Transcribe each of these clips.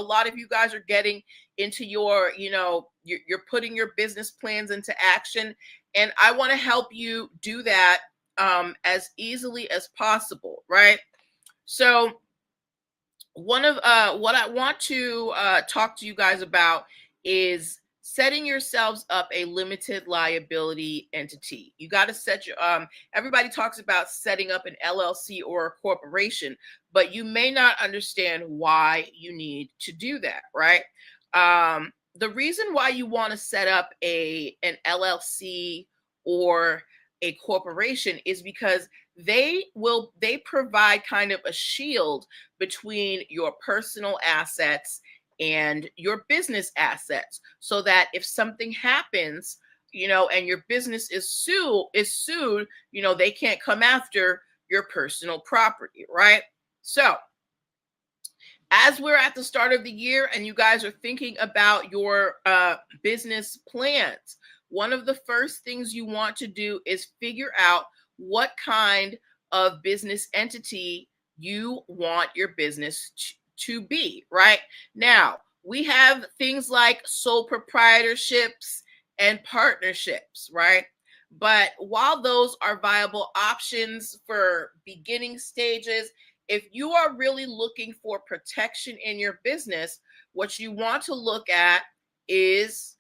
a lot of you guys are getting into your, you're putting your business plans into action. And I want to help you do that as easily as possible, right? So one of what I want to talk to you guys about is setting yourselves up a limited liability entity. You got to set your everybody talks about setting up an LLC or a corporation, but you may not understand why you need to do that, right? The reason why you want to set up an LLC or a corporation is because they provide kind of a shield between your personal assets and your business assets, so that if something happens, and your business is sued, they can't come after your personal property, right? So as we're at the start of the year and you guys are thinking about your business plans, one of the first things you want to do is figure out what kind of business entity you want your business to be, right? Now, we have things like sole proprietorships and partnerships, right? But while those are viable options for beginning stages, if you are really looking for protection in your business, what you want to look at is,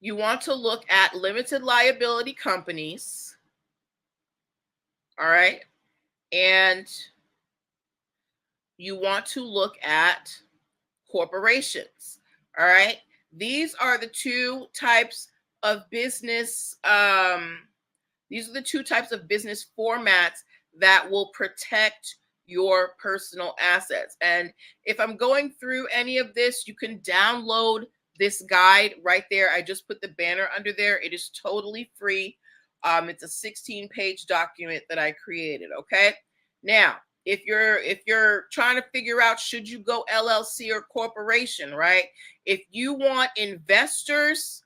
you want to look at limited liability companies, all right? And you want to look at corporations, all right? These are the two types of business, these are the two types of business formats that will protect your personal assets. And if I'm going through any of this, you can download this guide right there. I just put the banner under there. It is totally free. It's a 16-page document that I created, okay? Now, if you're trying to figure out, should you go LLC or corporation, right? If you want investors,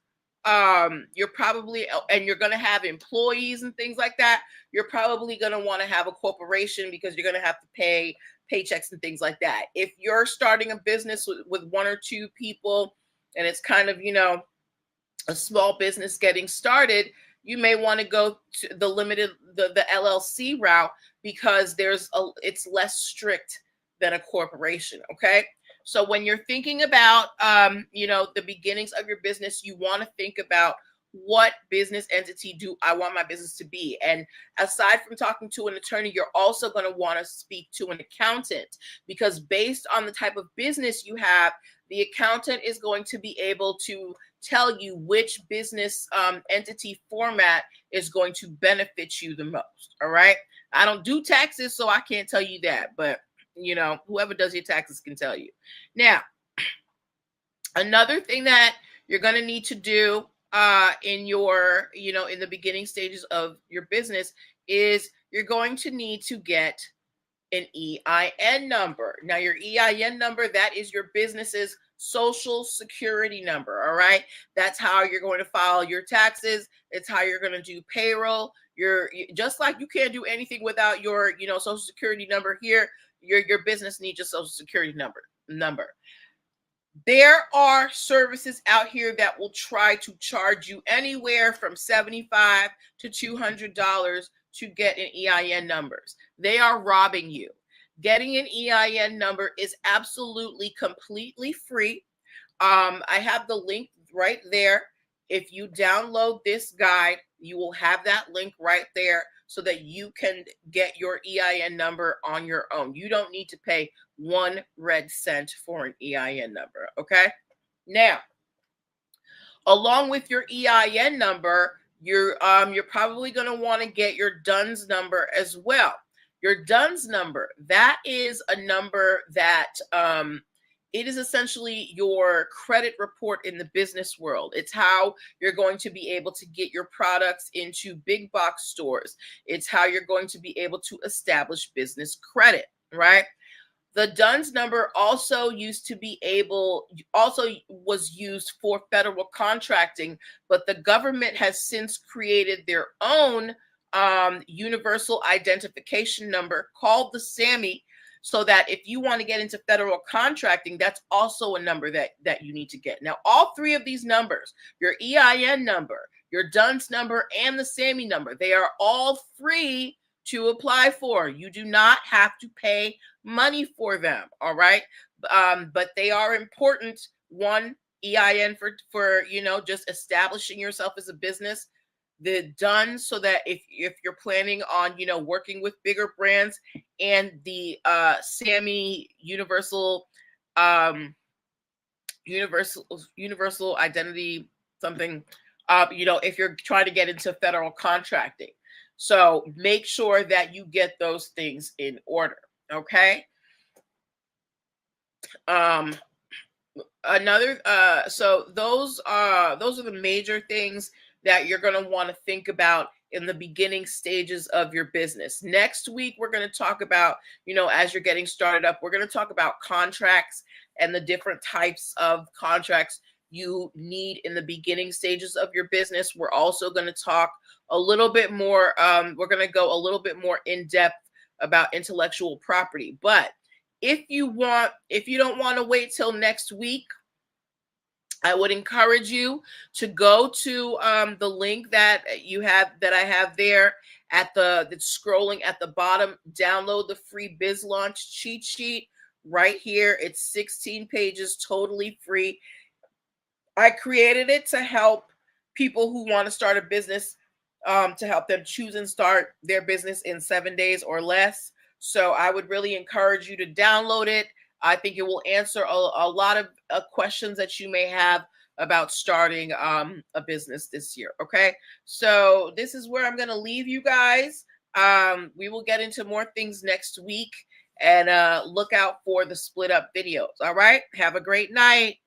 you're probably, and you're going to have employees and things like that, you're probably going to want to have a corporation because you're going to have to pay paychecks and things like that. If you're starting a business with one or two people and it's kind of, a small business getting started, you may want to go to the LLC route because it's less strict than a corporation. Okay. So when you're thinking about, the beginnings of your business, you want to think about, what business entity do I want my business to be? And aside from talking to an attorney, you're also going to want to speak to an accountant, because based on the type of business you have, the accountant is going to be able to tell you which business entity format is going to benefit you the most. All right. I don't do taxes, so I can't tell you that, but whoever does your taxes can tell you. Now, another thing that you're going to need to do in your, in the beginning stages of your business is you're going to need to get an EIN number. Now, your EIN number, that is your business's social security number. All right. That's how you're going to file your taxes. It's how you're going to do payroll. Just like you can't do anything without your, social security number here, your business needs your social security number. There are services out here that will try to charge you anywhere from $75 to $200 to get an EIN numbers. They are robbing you. Getting an EIN number is absolutely completely free. I have the link right there. If you download this guide, you will have that link right there so that you can get your EIN number on your own. You don't need to pay 1 red cent for an EIN number, okay? Now, along with your EIN number, you're probably going to want to get your DUNS number as well. Your DUNS number, that is a number that it is essentially your credit report in the business world. It's how you're going to be able to get your products into big box stores. It's how you're going to be able to establish business credit, right? The DUNS number also was used for federal contracting, but the government has since created their own universal identification number called the SAMI, so that if you want to get into federal contracting, that's also a number that you need to get. Now, all three of these numbers, your EIN number, your DUNS number, and the SAMI number, they are all free to apply for. You do not have to pay money for them, all right? But they are important. One, EIN for just establishing yourself as a business. The DUNS, so that if you're planning on working with bigger brands, and the SAMI universal universal identity something, if you're trying to get into federal contracting. So make sure that you get those things in order. Okay. So those are the major things that you're going to want to think about in the beginning stages of your business. Next week, we're going to talk about, as you're getting started up, we're going to talk about contracts and the different types of contracts you need in the beginning stages of your business. We're also going to talk a little bit more, we're going to go a little bit more in depth about intellectual property. But if you don't want to wait till next week, I would encourage you to go to the link that I have there that's scrolling at the bottom. Download the free Biz Launch Cheat Sheet right here. It's 16 pages, totally free. I created it to help people who want to start a business, to help them choose and start their business in 7 days or less. So I would really encourage you to download it. I think it will answer a lot of questions that you may have about starting a business this year. Okay, so this is where I'm going to leave you guys. We will get into more things next week, and look out for the split up videos. All right, have a great night.